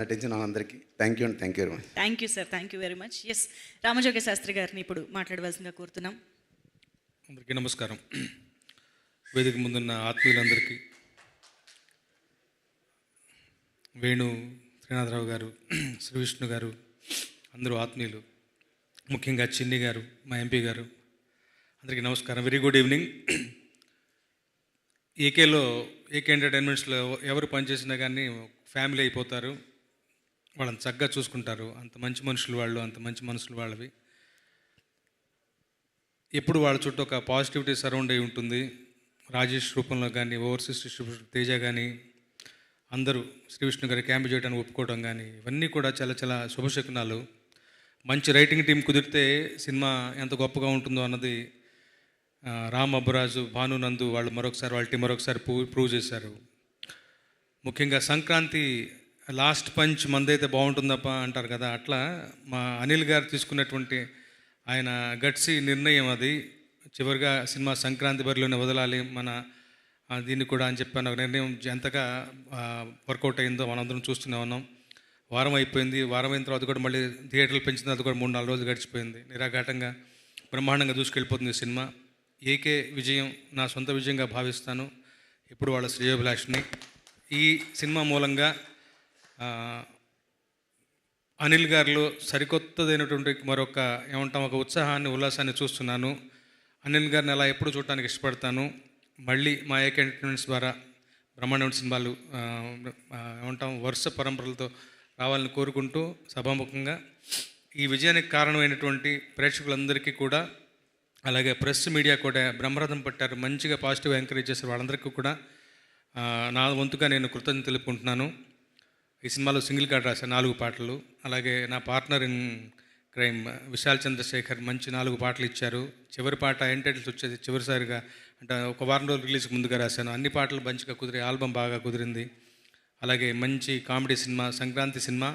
నటించిన అందరికీ thank you అండి. Thank you very much. Thank you sir, thank you very much. Yes, Ramajoga Sastry గారిని ఇప్పుడు మాట్లాడవలసిందిగా కోరుతున్నాం. అందరికీ నమస్కారం. వేదిక ముందున్న ఆత్మీయులందరికీ, వేణు శ్రీనాథరావు గారు, శ్రీ విష్ణు గారు, అందరూ ఆత్మీయులు, ముఖ్యంగా చిన్ని గారు, మా ఎంపీ గారు, అందరికీ నమస్కారం. Very good evening. ఏకే ఎంటర్టైన్మెంట్స్లో ఎవరు పనిచేసినా కానీ ఫ్యామిలీ అయిపోతారు, వాళ్ళని చక్కగా చూసుకుంటారు. అంత మంచి మనుషులు వాళ్ళు, అంత మంచి మనసులు వాళ్ళవి. ఎప్పుడు వాళ్ళ చుట్టూ ఒక పాజిటివిటీ సరౌండ్ అయి ఉంటుంది. రాజేష్ రూపంలో కానీ, ఓవర్సీస్ డిస్ట్రిబ్యూటర్ తేజ కానీ, అందరూ శ్రీ విష్ణు గారి క్యాంప్ చేయడానికి ఒప్పుకోవడం కానీ, ఇవన్నీ కూడా చాలా చాలా శుభశకునాలు. మంచి రైటింగ్ టీం కుదిరితే సినిమా ఎంత గొప్పగా ఉంటుందో అన్నది రామ్ అబ్బరాజు, భాను నందు వాళ్ళు మరొకసారి వాళ్ళ టీం మరొకసారి ప్రూవ్ చేశారు. ముఖ్యంగా సంక్రాంతి లాస్ట్ పంచ్ మందైతే బాగుంటుందప్ప అంటారు కదా, అట్లా మా అనిల్ గారు తీసుకున్నటువంటి ఆయన గట్సి నిర్ణయం అది. చివరిగా సినిమా సంక్రాంతి బరిలోనే వదలాలి మన దీన్ని కూడా అని చెప్పాను. నిర్ణయం ఎంతగా వర్కౌట్ అయిందో మనందరం చూస్తూనే ఉన్నాం. వారం అయిపోయింది. వారం అయిన తర్వాత కూడా మళ్ళీ థియేటర్లు పెంచిన తర్వాత కూడా 3-4 రోజులు గడిచిపోయింది. నిరాఘాటంగా బ్రహ్మాండంగా దూసుకెళ్ళిపోతుంది సినిమా. ఏకే విజయం నా సొంత విజయంగా భావిస్తాను. ఇప్పుడు వాళ్ళ శ్రేయోభిలాషిని. ఈ సినిమా మూలంగా అనిల్ గారిలో సరికొత్తదైనటువంటి మరొక ఒక ఉత్సాహాన్ని, ఉల్లాసాన్ని చూస్తున్నాను. అనిల్ గారిని అలా ఎప్పుడు చూడటానికి ఇష్టపడతాను. మళ్ళీ మా ఏకే ఎంటర్టైన్మెంట్స్ ద్వారా బ్రహ్మాండమైన సినిమాలు వరుస పరంపరలతో రావాలని కోరుకుంటూ సభాముఖంగా ఈ విజయానికి కారణమైనటువంటి ప్రేక్షకులందరికీ కూడా, అలాగే ప్రెస్ మీడియా కూడా బ్రహ్మరథం పట్టారు, మంచిగా పాజిటివ్గా ఎంకరేజ్ చేశారు. వాళ్ళందరికీ కూడా నా వంతుగా నేను కృతజ్ఞతలు తెలుపుకుంటున్నాను. ఈ సినిమాలో సింగిల్ కార్డ్ రాశాను 4 పాటలు. అలాగే నా partner in crime Vishal Chandrashekhar మంచి 4 పాటలు ఇచ్చారు. చివరి పాట ఎండ్ టైటిల్స్ వచ్చేది చివరిసారిగా, అంటే ఒక వారం రోజులు రిలీజ్కి ముందుగా రాశాను. అన్ని పాటలు మంచిగా కుదిరి ఆల్బమ్ బాగా కుదిరింది. అలాగే మంచి కామెడీ సినిమా, సంక్రాంతి సినిమా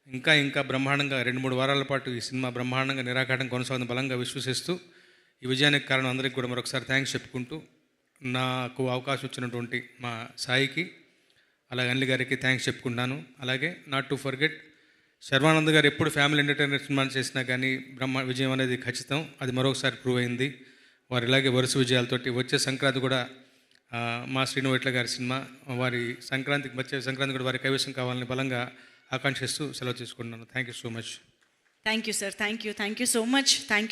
ఇంకా ఇంకా బ్రహ్మాండంగా 2-3 వారాల పాటు ఈ సినిమా బ్రహ్మాండంగా నిరాఘాటం కొనసాగుతుంది బలంగా విశ్వసిస్తూ, ఈ విజయానికి కారణం అందరికీ కూడా మరొకసారి థ్యాంక్స్ చెప్పుకుంటూ, నాకు అవకాశం ఇచ్చినటువంటి మా సాయికి, అలాగే అనిల్ గారికి థ్యాంక్స్ చెప్పుకుంటున్నాను. అలాగే నాట్ టు ఫర్గెట్ శర్వానంద్ గారు ఎప్పుడు ఫ్యామిలీ ఎంటర్టైనర్ సినిమా చేసినా కానీ విజయం అనేది ఖచ్చితం. అది మరొకసారి ప్రూవ్ అయింది. వారు ఇలాగే వరుస విజయాలతోటి వచ్చే సంక్రాంతి కూడా మా శ్రీనువైట్ల గారి సినిమా, వారి వచ్చే సంక్రాంతి కూడా వారి కైవసం కావాలని బలంగా ఆకాంక్షిస్తూ సెలవు తీసుకుంటున్నాను. Thank you so much. Thank you sir, thank you so much. Thank you.